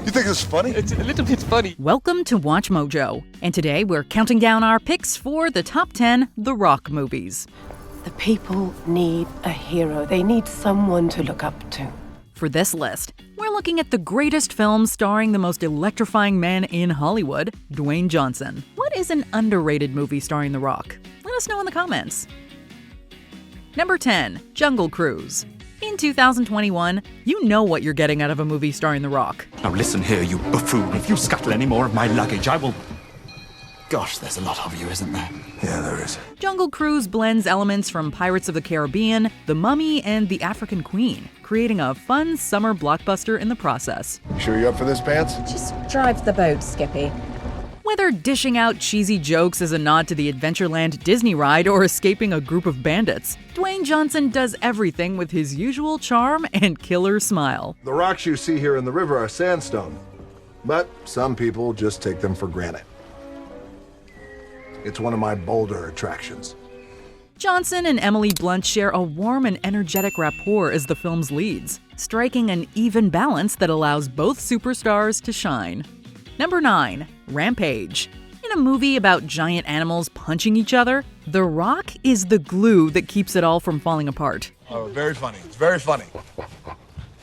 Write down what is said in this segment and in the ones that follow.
You think this is funny? It's a little bit funny. Welcome to WatchMojo, and today we're counting down our picks for the top 10 The Rock movies. The people need a hero. They need someone to look up to. For this list, we're looking at the greatest films starring the most electrifying man in Hollywood, Dwayne Johnson. What is an underrated movie starring The Rock? Let us know in the comments. Number 10, Jungle Cruise. In 2021, you know what you're getting out of a movie starring The Rock. Now listen here, you buffoon. If you scuttle any more of my luggage, I will... Gosh, there's a lot of you, isn't there? Yeah, there is. Jungle Cruise blends elements from Pirates of the Caribbean, The Mummy, and The African Queen, creating a fun summer blockbuster in the process. You sure you're up for this, Pants? Just drive the boat, Skippy. Whether dishing out cheesy jokes as a nod to the Adventureland Disney ride or escaping a group of bandits, Dwayne Johnson does everything with his usual charm and killer smile. The rocks you see here in the river are sandstone, but some people just take them for granted. It's one of my bolder attractions. Johnson and Emily Blunt share a warm and energetic rapport as the film's leads, striking an even balance that allows both superstars to shine. Number 9, Rampage. In a movie about giant animals punching each other, The Rock is the glue that keeps it all from falling apart. Oh, very funny. It's very funny.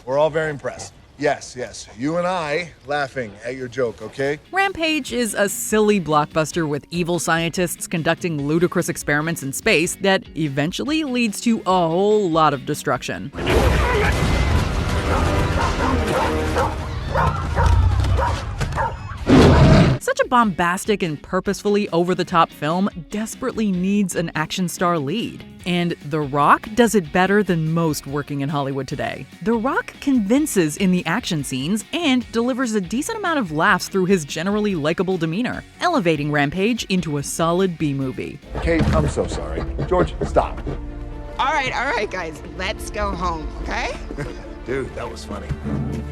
We're all very impressed. Yes, you and I laughing at your joke, okay? Rampage is a silly blockbuster with evil scientists conducting ludicrous experiments in space that eventually leads to a whole lot of destruction. Such a bombastic and purposefully over-the-top film desperately needs an action star lead. And The Rock does it better than most working in Hollywood today. The Rock convinces in the action scenes and delivers a decent amount of laughs through his generally likable demeanor, elevating Rampage into a solid B-movie. Kate, I'm so sorry. George, stop. All right, guys. Let's go home, okay? Dude, that was funny.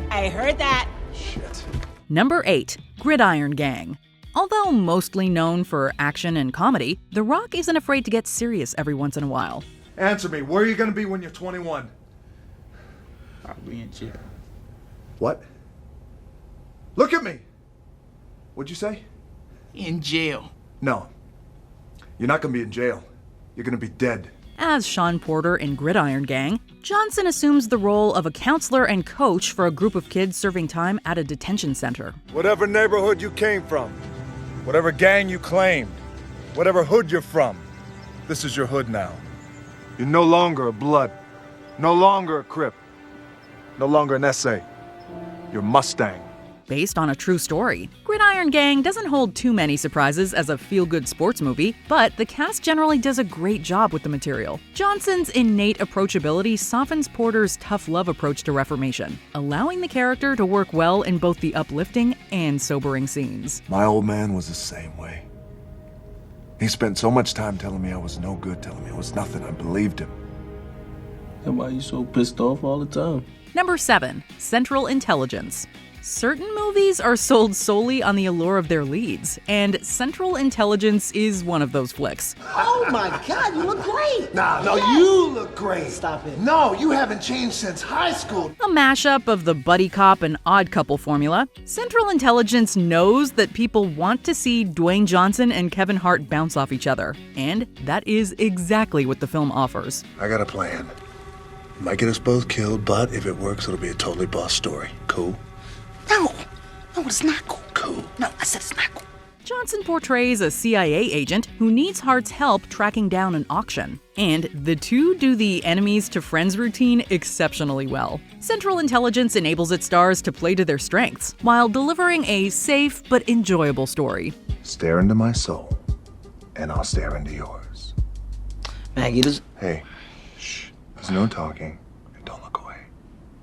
I heard that. Shit. Number 8, Gridiron Gang. Although mostly known for action and comedy, The Rock isn't afraid to get serious every once in a while. Answer me, where are you gonna be when you're 21? I'll be in jail. What? Look at me! What'd you say? In jail. No. You're not gonna be in jail. You're gonna be dead. As Sean Porter in Gridiron Gang, Johnson assumes the role of a counselor and coach for a group of kids serving time at a detention center. Whatever neighborhood you came from, whatever gang you claimed, whatever hood you're from, this is your hood now. You're no longer a Blood, no longer a Crip, no longer an SA. You're Mustang. Based on a true story, Gridiron Gang doesn't hold too many surprises as a feel-good sports movie, but the cast generally does a great job with the material. Johnson's innate approachability softens Porter's tough love approach to reformation, allowing the character to work well in both the uplifting and sobering scenes. My old man was the same way. He spent so much time telling me I was no good, telling me I was nothing. I believed him. And why are you so pissed off all the time? Number 7, Central Intelligence. Certain movies are sold solely on the allure of their leads, and Central Intelligence is one of those flicks. Oh my God, you look great! No, you look great. Stop it. No, you haven't changed since high school. A mashup of the buddy cop and odd couple formula, Central Intelligence knows that people want to see Dwayne Johnson and Kevin Hart bounce off each other, and that is exactly what the film offers. I got a plan. Might get us both killed, but if it works, it'll be a totally boss story. Cool? No, it's not cool. Cool. No, I said it's not cool. Johnson portrays a CIA agent who needs Hart's help tracking down an auction. And the two do the enemies to friends routine exceptionally well. Central Intelligence enables its stars to play to their strengths, while delivering a safe but enjoyable story. Stare into my soul, and I'll stare into yours. Maggie, does... Hey, shh. There's no talking, and don't look away.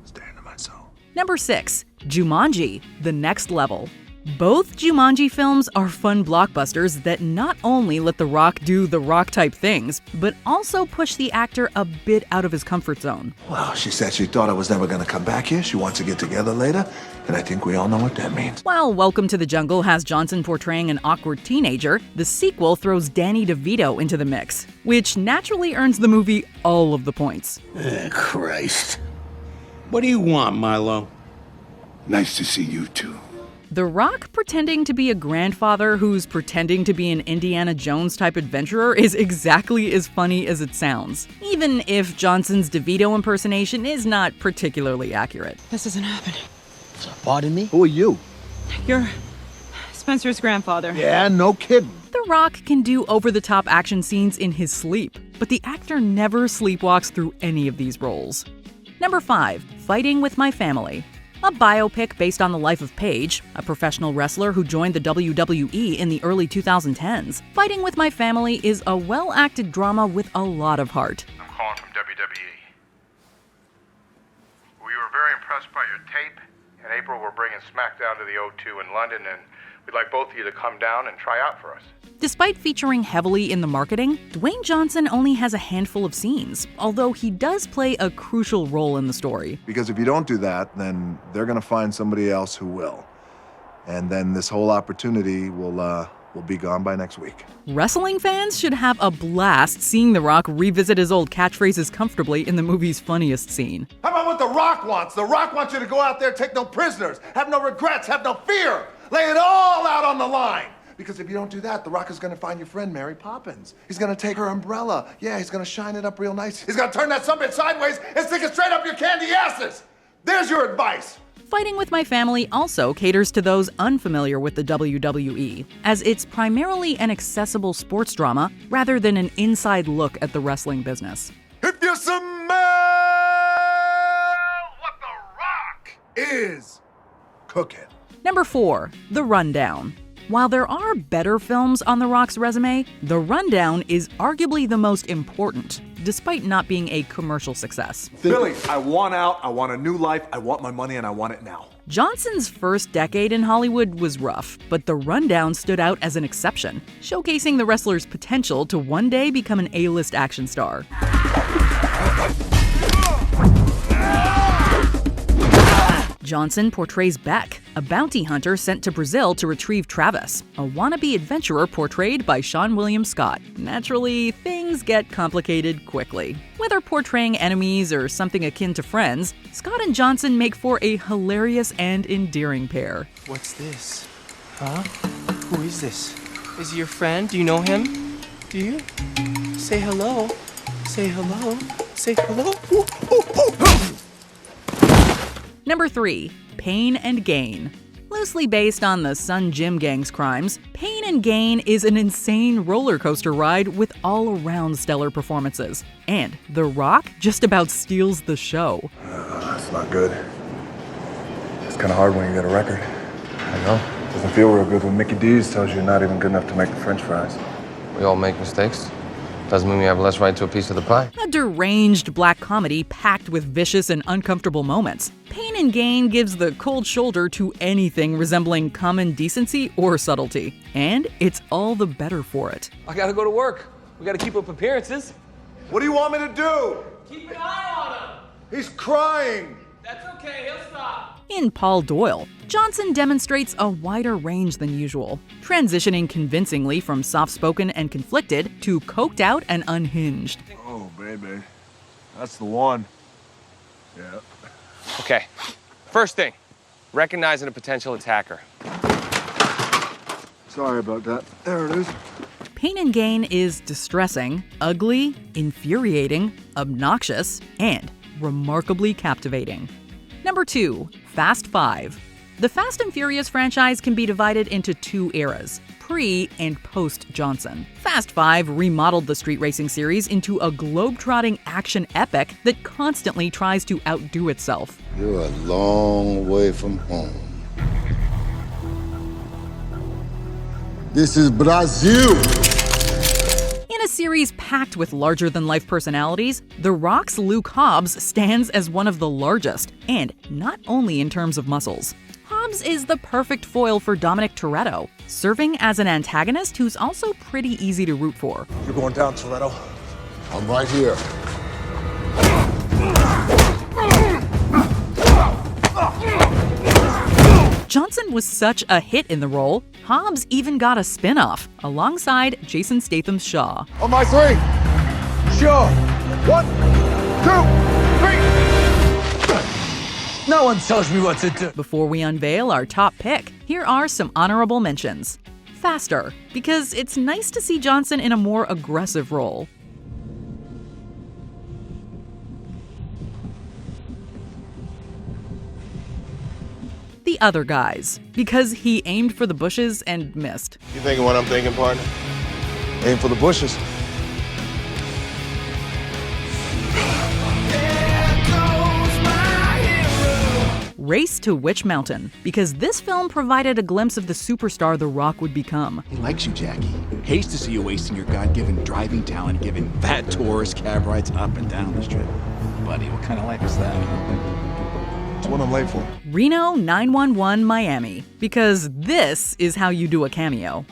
Stare into my soul. Number 6, Jumanji, The Next Level. Both Jumanji films are fun blockbusters that not only let The Rock do The Rock-type things, but also push the actor a bit out of his comfort zone. Well, she said she thought I was never going to come back here. She wants to get together later, and I think we all know what that means. While Welcome to the Jungle has Johnson portraying an awkward teenager, the sequel throws Danny DeVito into the mix, which naturally earns the movie all of the points. Christ. What do you want, Milo? Nice to see you too. The Rock pretending to be a grandfather who's pretending to be an Indiana Jones-type adventurer is exactly as funny as it sounds, even if Johnson's DeVito impersonation is not particularly accurate. This isn't happening. Pardon me? Who are you? You're Spencer's grandfather. Yeah, no kidding. The Rock can do over-the-top action scenes in his sleep, but the actor never sleepwalks through any of these roles. Number 5, Fighting with My Family. A biopic based on the life of Paige, a professional wrestler who joined the WWE in the early 2010s. Fighting with My Family is a well-acted drama with a lot of heart. I'm calling from WWE. We were very impressed by your tape. In April, we're bringing SmackDown to the O2 in London, and we'd like both of you to come down and try out for us. Despite featuring heavily in the marketing, Dwayne Johnson only has a handful of scenes, although he does play a crucial role in the story. Because if you don't do that, then they're going to find somebody else who will. And then this whole opportunity will be gone by next week. Wrestling fans should have a blast seeing The Rock revisit his old catchphrases comfortably in the movie's funniest scene. How about what The Rock wants? The Rock wants you to go out there, take no prisoners, have no regrets, have no fear. Lay it all out on the line. Because if you don't do that, The Rock is going to find your friend Mary Poppins. He's going to take her umbrella. Yeah, he's going to shine it up real nice. He's going to turn that summit sideways and stick it straight up your candy asses. There's your advice. Fighting with My Family also caters to those unfamiliar with the WWE, as it's primarily an accessible sports drama rather than an inside look at the wrestling business. If you smell what The Rock is cooking. Number 4, The Rundown. While there are better films on The Rock's resume, The Rundown is arguably the most important, despite not being a commercial success. Billy, I want out, I want a new life, I want my money, and I want it now. Johnson's first decade in Hollywood was rough, but The Rundown stood out as an exception, showcasing the wrestler's potential to one day become an A-list action star. Johnson portrays Beck, a bounty hunter sent to Brazil to retrieve Travis, a wannabe adventurer portrayed by Sean William Scott. Naturally, things get complicated quickly. Whether portraying enemies or something akin to friends, Scott and Johnson make for a hilarious and endearing pair. What's this? Huh? Who is this? Is he your friend? Do you know him? Do you? Say hello. Say hello. Say hello. Ooh, ooh, ooh. Number 3, Pain and Gain. Loosely based on the Sun Gym Gang's crimes, Pain and Gain is an insane roller coaster ride with all-around stellar performances. And The Rock just about steals the show. That's not good. It's kind of hard when you get a record. I know. It doesn't feel real good when Mickey D's tells you you're not even good enough to make the French fries. We all make mistakes. Doesn't mean we have less right to a piece of the pie. A deranged black comedy packed with vicious and uncomfortable moments. Pain and Gain gives the cold shoulder to anything resembling common decency or subtlety. And it's all the better for it. I gotta go to work. We gotta keep up appearances. What do you want me to do? Keep an eye on him. He's crying. That's okay, he'll stop. In Paul Doyle, Johnson demonstrates a wider range than usual, transitioning convincingly from soft-spoken and conflicted to coked out and unhinged. Oh, baby. That's the one. Yeah. Okay, first thing, recognizing a potential attacker. Sorry about that. There it is. Pain and Gain is distressing, ugly, infuriating, obnoxious, and remarkably captivating. Number 2, Fast 5. The Fast and Furious franchise can be divided into two eras, pre- and post-Johnson. Fast 5 remodeled the street racing series into a globe-trotting action epic that constantly tries to outdo itself. You're a long way from home. This is Brazil! In a series packed with larger-than-life personalities, The Rock's Luke Hobbs stands as one of the largest, and not only in terms of muscles. Hobbs is the perfect foil for Dominic Toretto, serving as an antagonist who's also pretty easy to root for. You're going down, Toretto. I'm right here. Johnson was such a hit in the role, Hobbs even got a spin-off alongside Jason Statham's Shaw. On my 3. Sure. 1, 2, 3. No one tells me what to do. Before we unveil our top pick, here are some honorable mentions. Faster, because it's nice to see Johnson in a more aggressive role. The Other Guys, because he aimed for the bushes and missed. You thinking what I'm thinking, partner? Aim for the bushes. Race to Witch Mountain, because this film provided a glimpse of the superstar The Rock would become. He likes you, Jackie. Hates to see you wasting your God-given driving talent giving fat tourist cab rides up and down the strip. Buddy, what kind of life is that? It's what I'm late for. Reno 911 Miami, because this is how you do a cameo.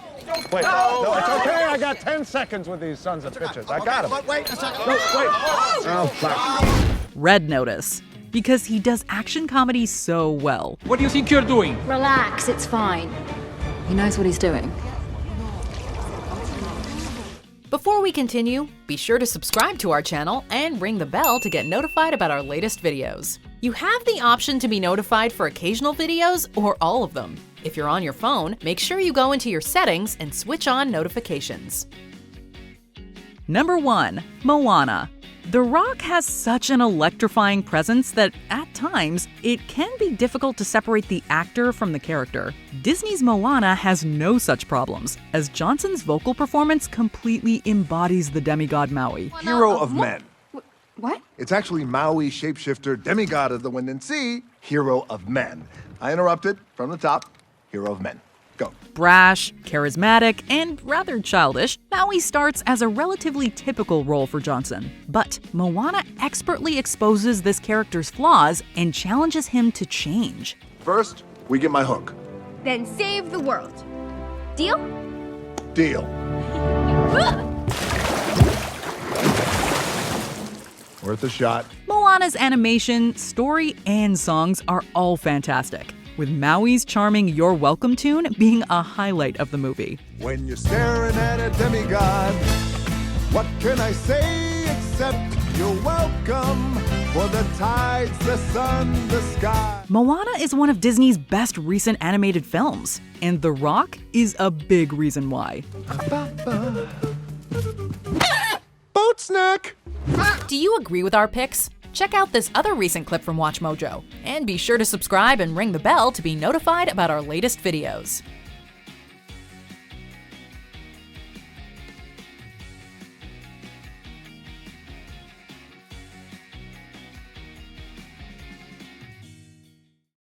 Wait, no, it's okay. I got 10 seconds with these sons of bitches. I got them. Wait a second. No, wait. Oh, fuck. Red Notice, because he does action comedy so well. What do you think you're doing? Relax, it's fine. He knows what he's doing. Before we continue, be sure to subscribe to our channel and ring the bell to get notified about our latest videos. You have the option to be notified for occasional videos or all of them. If you're on your phone, make sure you go into your settings and switch on notifications. Number 1. Moana. The Rock has such an electrifying presence that, at times, it can be difficult to separate the actor from the character. Disney's Moana has no such problems, as Johnson's vocal performance completely embodies the demigod Maui. Hero of men. What? It's actually Maui, shapeshifter, demigod of the wind and sea, hero of men. I interrupted from the top. Hero of men. Go. Brash, charismatic, and rather childish, Maui starts as a relatively typical role for Johnson. But Moana expertly exposes this character's flaws and challenges him to change. First, we get my hook. Then save the world. Deal? Deal. Worth a shot. Moana's animation, story, and songs are all fantastic, with Maui's charming You're Welcome tune being a highlight of the movie. When you're staring at a demigod, what can I say except you're welcome for the tides, the sun, the sky. Moana is one of Disney's best recent animated films, and The Rock is a big reason why. Boat snack! Do you agree with our picks? Check out this other recent clip from WatchMojo, and be sure to subscribe and ring the bell to be notified about our latest videos.